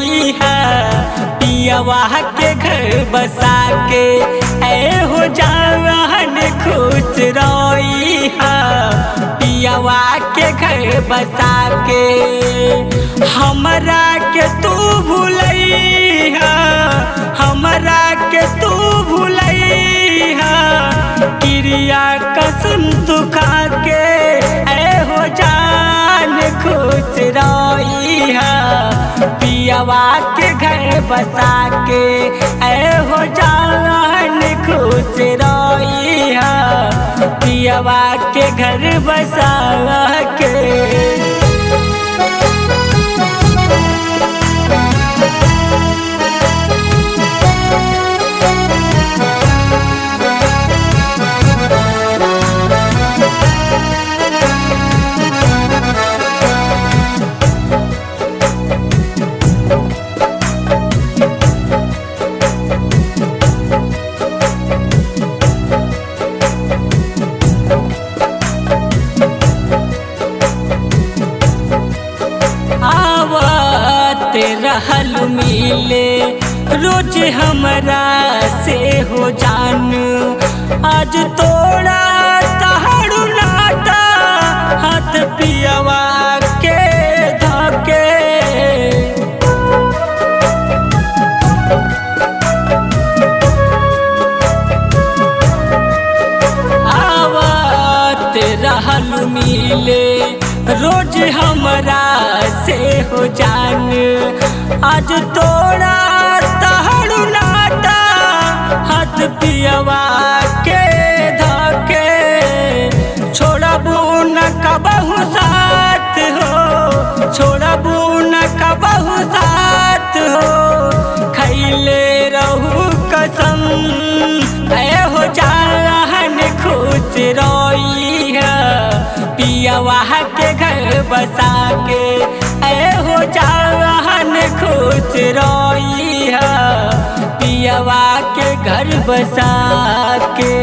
रोई है पियवा के घर बसा के। ऐ हो जान खुश रोई है पियवा के घर बसा के। हमरा के तू भूलई है, हमरा के तू भूलई है क्रिया कसम तू खा के। ऐ हो जान खुश रोई है पियवा के घर बसा के। ऐ हो जान खुश रोई है पियवा के घर बसा के। रहल मिले रोज हमरा से हो जान। आज तोड़ा तहारू नाता हाथ पियवा के धके। आवत रहल मिले रोज हमरा से हो जान। आज तोड़ा तहारू नाता हाथ पियवा के धके। छोड़बू न कबहू साथ हो, छोड़बू न कबहू साथ हो खैले रहू कसम। ऐ हो जान खुश रोई है पियवा के घर बसा के। ऐ हो जान खुश रोई है पियवा के घर बसा के।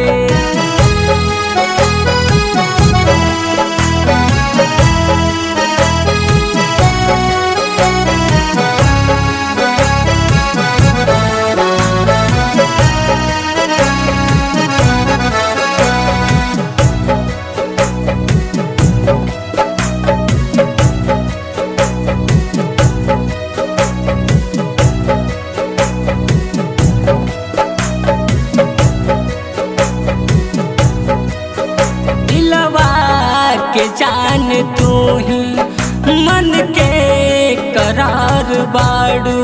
के जान तू ही मन के करार बाड़ू।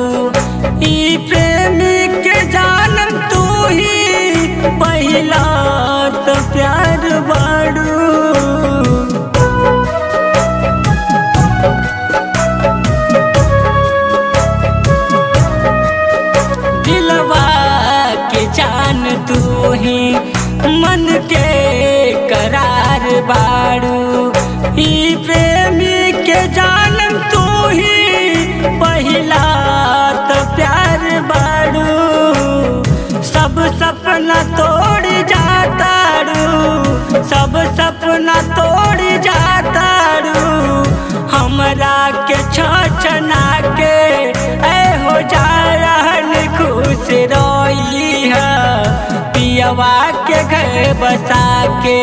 ई प्रेमी के जानम तू ही पहला तो प्यार बाड़ू। दिलवा के जान तू ही मन के करार बाड़ू। ई प्रेमी के जानम तू ही पहला तो प्यार बाड़ू। सब सपना तोड़ जाताड़ू, सब सपना तोड़ जाताड़ू हमरा के छछना के। ऐ हो जान खुश रोई है पियवा के घर बसा के।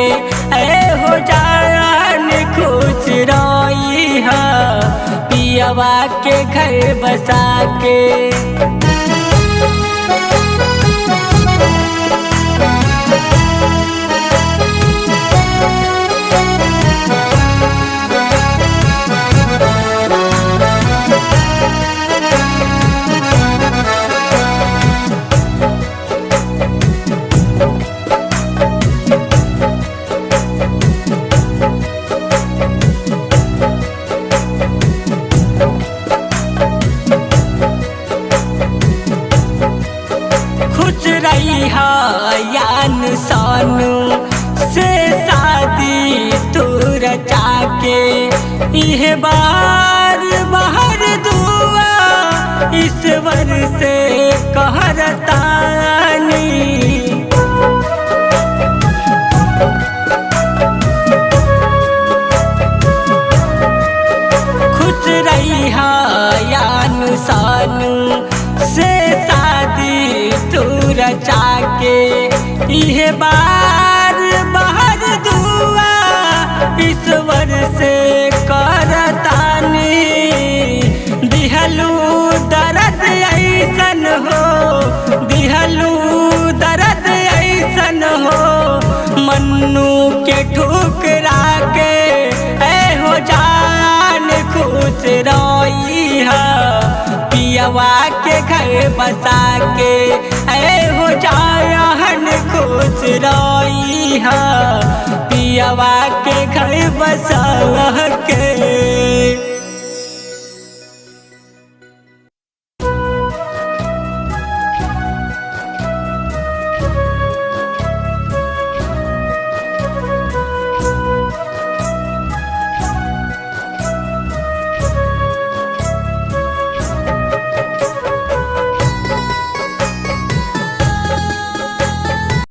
ऐ हो जान खुश रोई है पियवा के घर बसा के। यान सानू से शादी तू रचा के। इह बार बाहर दुआ ईश्वर से कहरतानी। खुश रही यान सानू खुश रही है पियवा के घर बसा के हो जान खुश रही है पियवा के घर बसा